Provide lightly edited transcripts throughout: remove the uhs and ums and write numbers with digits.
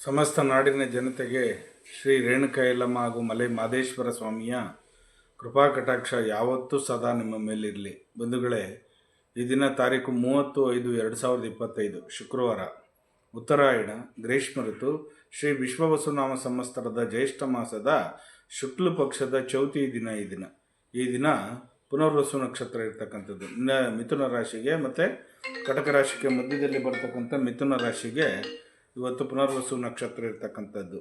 ಸಮಸ್ತ ನಾಡಿನ ಜನತೆಗೆ ಶ್ರೀ ರೇಣುಕಾ ಯಲ್ಲಮ್ಮ ಹಾಗೂ ಮಲೆ ಮಾದೇಶ್ವರ ಸ್ವಾಮಿಯ ಕೃಪಾ ಕಟಾಕ್ಷ ಯಾವತ್ತೂ ಸದಾ ನಿಮ್ಮ ಮೇಲಿರಲಿ. ಬಂಧುಗಳೇ, ಈ ದಿನ ತಾರೀಕು 30/5/2025 ಶುಕ್ರವಾರ, ಉತ್ತರಾಯಣ, ಗ್ರೀಷ್ಮ ಋತು, ಶ್ರೀ ವಿಶ್ವವಸುನಾಮ ಸಂವತ್ಸರದ ಜ್ಯೇಷ್ಠ ಮಾಸದ ಶುಕ್ಲ ಪಕ್ಷದ ಚೌತಿ ದಿನ. ಈ ದಿನ ಪುನರ್ವಸು ನಕ್ಷತ್ರ ಇರ್ತಕ್ಕಂಥದ್ದು. ಮಿಥುನ ರಾಶಿಗೆ ಮತ್ತು ಕಟಕ ರಾಶಿಗೆ ಮಧ್ಯದಲ್ಲಿ ಬರ್ತಕ್ಕಂಥ ಮಿಥುನ ರಾಶಿಗೆ ಇವತ್ತು ಪುನರ್ವಸು ನಕ್ಷತ್ರ ಇರ್ತಕ್ಕಂಥದ್ದು.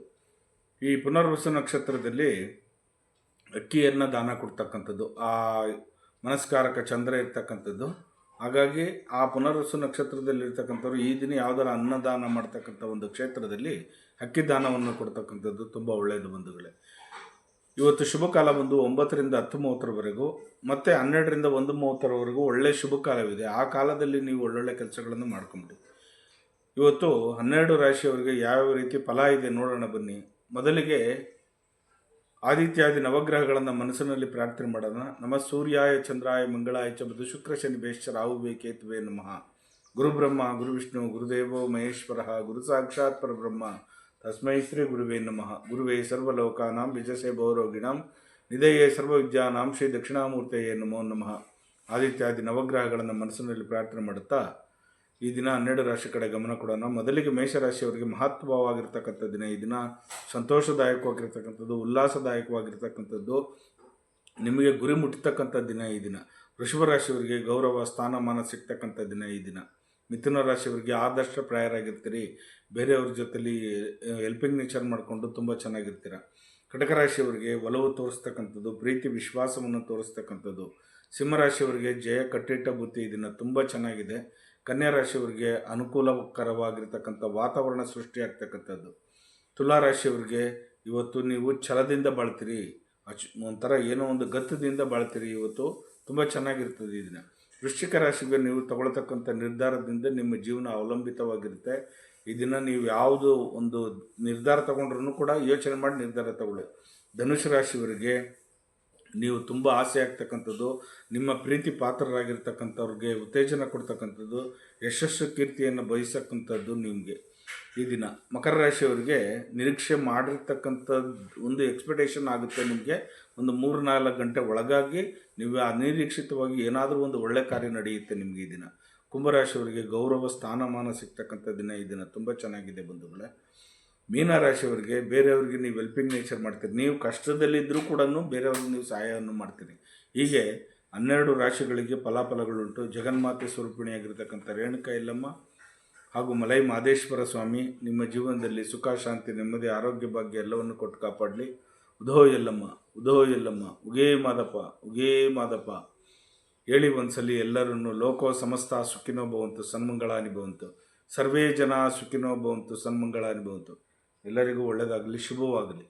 ಈ ಪುನರ್ವಸು ನಕ್ಷತ್ರದಲ್ಲಿ ಅಕ್ಕಿಯನ್ನು ದಾನ ಕೊಡ್ತಕ್ಕಂಥದ್ದು, ಆ ಮನಸ್ಕಾರಕ ಚಂದ್ರ ಇರ್ತಕ್ಕಂಥದ್ದು. ಹಾಗಾಗಿ ಆ ಪುನರ್ವಸು ನಕ್ಷತ್ರದಲ್ಲಿ ಇರ್ತಕ್ಕಂಥವ್ರು ಈ ದಿನ ಯಾವುದರ ಅನ್ನದಾನ ಮಾಡ್ತಕ್ಕಂಥ ಒಂದು ಕ್ಷೇತ್ರದಲ್ಲಿ ಅಕ್ಕಿ ದಾನವನ್ನು ಕೊಡ್ತಕ್ಕಂಥದ್ದು ತುಂಬ ಒಳ್ಳೆಯದು. ಬಂಧುಗಳೇ, ಇವತ್ತು ಶುಭ ಕಾಲ ಬಂದು 9ರಿಂದ 10:30ವರೆಗೂ ಮತ್ತು 12ರಿಂದ 1:30ವರೆಗೂ ಒಳ್ಳೆಯ ಶುಭ ಕಾಲವಿದೆ. ಆ ಕಾಲದಲ್ಲಿ ನೀವು ಒಳ್ಳೊಳ್ಳೆ ಕೆಲಸಗಳನ್ನು ಮಾಡ್ಕೊಂಬಿಡಿ. ಇವತ್ತು 12 ರಾಶಿಯವರಿಗೆ ಯಾವ ರೀತಿ ಫಲ ಇದೆ ನೋಡೋಣ ಬನ್ನಿ. ಮೊದಲಿಗೆ ಆದಿತ್ಯಾದಿ ನವಗ್ರಹಗಳನ್ನು ಮನಸ್ಸಿನಲ್ಲಿ ಪ್ರಾರ್ಥನೆ ಮಾಡೋಣ. ನಮಃ ಸೂರ್ಯಾಯ ಚಂದ್ರಾಯ ಮಂಗಳಾಯ ಚ ಬುಧ ಶುಕ್ರ ಶನಿ ಬೇಶ್ಚ ರಾಹುವೇ ಕೇತುವೆ ನಮಃ. ಗುರು ಬ್ರಹ್ಮ ಗುರು ವಿಷ್ಣು ಗುರುದೇವೋ ಮಹೇಶ್ವರ ಗುರು ಸಾಕ್ಷಾತ್ ಪರಬ್ರಹ್ಮ ತಸ್ಮೈ ಶ್ರೀ ಗುರುವೇ ನಮಃ. ಗುರುವೇ ಸರ್ವಲೋಕಾನಾಂ ವಿಜಸೆ ಭವರೋಗಿಣಾಂ ನಿಧಯೇ ಸರ್ವವಿದ್ಯಾನಾಂ ಶ್ರೀ ದಕ್ಷಿಣಾಮೂರ್ತೆಯೇ ನಮೋ ನಮಃ. ಆದಿತ್ಯಾದಿ ನವಗ್ರಹಗಳನ್ನು ಮನಸ್ಸಿನಲ್ಲಿ ಪ್ರಾರ್ಥನೆ ಮಾಡುತ್ತಾ ಈ ದಿನ 12 ರಾಶಿ ಕಡೆ ಗಮನ ಕೊಡೋಣ. ಮೊದಲಿಗೆ ಮೇಷರಾಶಿಯವರಿಗೆ ಮಹತ್ವವಾಗಿರ್ತಕ್ಕಂಥ ದಿನ. ಈ ದಿನ ಸಂತೋಷದಾಯಕವಾಗಿರ್ತಕ್ಕಂಥದ್ದು, ಉಲ್ಲಾಸದಾಯಕವಾಗಿರ್ತಕ್ಕಂಥದ್ದು, ನಿಮಗೆ ಗುರಿ ಮುಟ್ಟತಕ್ಕಂಥ ದಿನ ಈ ದಿನ. ವೃಷಭ ರಾಶಿಯವರಿಗೆ ಗೌರವ ಸ್ಥಾನಮಾನ ಸಿಗ್ತಕ್ಕಂಥ ದಿನ ಈ ದಿನ. ಮಿಥುನ ರಾಶಿಯವರಿಗೆ ಆದರ್ಶಪ್ರಾಯರಾಗಿರ್ತೀರಿ, ಬೇರೆಯವ್ರ ಜೊತೆಲಿ ಹೆಲ್ಪಿಂಗ್ ನೇಚರ್ ಮಾಡಿಕೊಂಡು ತುಂಬ ಚೆನ್ನಾಗಿರ್ತೀರ. ಕಟಕ ರಾಶಿಯವರಿಗೆ ಒಲವು ತೋರಿಸ್ತಕ್ಕಂಥದ್ದು, ಪ್ರೀತಿ ವಿಶ್ವಾಸವನ್ನು ತೋರಿಸ್ತಕ್ಕಂಥದ್ದು. ಸಿಂಹರಾಶಿಯವರಿಗೆ ಜಯ ಕಟ್ಟಿಟ್ಟ ಬುದ್ಧಿ ಈ ದಿನ ತುಂಬ ಚೆನ್ನಾಗಿದೆ. ಕನ್ಯಾ ರಾಶಿಯವರಿಗೆ ಅನುಕೂಲಕರವಾಗಿರ್ತಕ್ಕಂಥ ವಾತಾವರಣ ಸೃಷ್ಟಿಯಾಗ್ತಕ್ಕಂಥದ್ದು. ತುಲಾ ರಾಶಿಯವರಿಗೆ ಇವತ್ತು ನೀವು ಛಲದಿಂದ ಬಾಳ್ತೀರಿ, ಒಂಥರ ಏನೋ ಒಂದು ಗತ್ತದಿಂದ ಬಾಳ್ತೀರಿ. ಇವತ್ತು ತುಂಬ ಚೆನ್ನಾಗಿರ್ತದೆ ಈ ದಿನ. ವೃಶ್ಚಿಕ ರಾಶಿಗೆ ನೀವು ತಗೊಳ್ತಕ್ಕಂಥ ನಿರ್ಧಾರದಿಂದ ನಿಮ್ಮ ಜೀವನ ಅವಲಂಬಿತವಾಗಿರುತ್ತೆ. ಈ ದಿನ ನೀವು ಯಾವುದು ಒಂದು ನಿರ್ಧಾರ ತಗೊಂಡ್ರೂ ಕೂಡ ಯೋಚನೆ ಮಾಡಿ ನಿರ್ಧಾರ ತಗೊಳ್ಳಿ. ಧನುಷ್ ರಾಶಿಯವರಿಗೆ ನೀವು ತುಂಬ ಆಸೆ ಆಗ್ತಕ್ಕಂಥದ್ದು, ನಿಮ್ಮ ಪ್ರೀತಿ ಪಾತ್ರರಾಗಿರ್ತಕ್ಕಂಥವ್ರಿಗೆ ಉತ್ತೇಜನ ಕೊಡ್ತಕ್ಕಂಥದ್ದು, ಯಶಸ್ಸು ಕೀರ್ತಿಯನ್ನು ಬಯಸಕ್ಕಂಥದ್ದು ನಿಮಗೆ ಈ ದಿನ. ಮಕರ ರಾಶಿಯವರಿಗೆ ನಿರೀಕ್ಷೆ ಮಾಡಿರ್ತಕ್ಕಂಥದ್ದು ಒಂದು ಎಕ್ಸ್ಪೆಕ್ಟೇಷನ್ ಆಗುತ್ತೆ. ನಿಮಗೆ ಒಂದು 3-4 ಗಂಟೆ ಒಳಗಾಗಿ ನೀವು ಅನಿರೀಕ್ಷಿತವಾಗಿ ಏನಾದರೂ ಒಂದು ಒಳ್ಳೆ ಕಾರ್ಯ ನಡೆಯುತ್ತೆ ನಿಮಗೆ ಈ ದಿನ. ಕುಂಭರಾಶಿಯವರಿಗೆ ಗೌರವ ಸ್ಥಾನಮಾನ ಸಿಗ್ತಕ್ಕಂಥ ದಿನ ಈ ದಿನ ತುಂಬ ಚೆನ್ನಾಗಿದೆ ಬಂಧುಗಳೇ. ಮೀನರಾಶಿಯವರಿಗೆ ಬೇರೆಯವ್ರಿಗೆ ನೀವು ಹೆಲ್ಪಿಂಗ್ ನೇಚರ್ ಮಾಡ್ತೀರಿ, ನೀವು ಕಷ್ಟದಲ್ಲಿದ್ದರೂ ಕೂಡ ಬೇರೆಯವ್ರಿಗೆ ನೀವು ಸಹಾಯವನ್ನು ಮಾಡ್ತೀರಿ. ಹೀಗೆ 12 ರಾಶಿಗಳಿಗೆ ಫಲಾಫಲಗಳುಂಟು. ಜಗನ್ಮಾತೆ ಸ್ವರೂಪಿಣಿಯಾಗಿರ್ತಕ್ಕಂಥ ರೇಣುಕಾ ಯಲ್ಲಮ್ಮ ಹಾಗೂ ಮಲೈ ಮಾದೇಶ್ವರ ಸ್ವಾಮಿ ನಿಮ್ಮ ಜೀವನದಲ್ಲಿ ಸುಖ ಶಾಂತಿ ನೆಮ್ಮದಿ ಆರೋಗ್ಯ ಭಾಗ್ಯ ಎಲ್ಲವನ್ನು ಕೊಟ್ಟು ಕಾಪಾಡಲಿ. ಉಧೋ ಯಲ್ಲಮ್ಮ ಉಧೋ ಯಲ್ಲಮ್ಮ, ಉಗೇ ಮಾದಪ್ಪ ಉಗೇ ಮಾದಪ್ಪ ಹೇಳಿ ಒಂದ್ಸಲಿ ಎಲ್ಲರನ್ನು. ಲೋಕೋ ಸಮಸ್ತ ಸುಖಿನೋ ಭವಂತು ಸನ್ಮಂಗಳಾನಿ ಭವಂತು, ಸರ್ವೇ ಜನ ಸುಖಿನೋ ಭವಂತು ಸನ್ಮಂಗಳಾನಿ ಭವಂತು. ಎಲ್ಲರಿಗೂ ಒಳ್ಳೆಯದಾಗಲಿ, ಶುಭವಾಗಲಿ.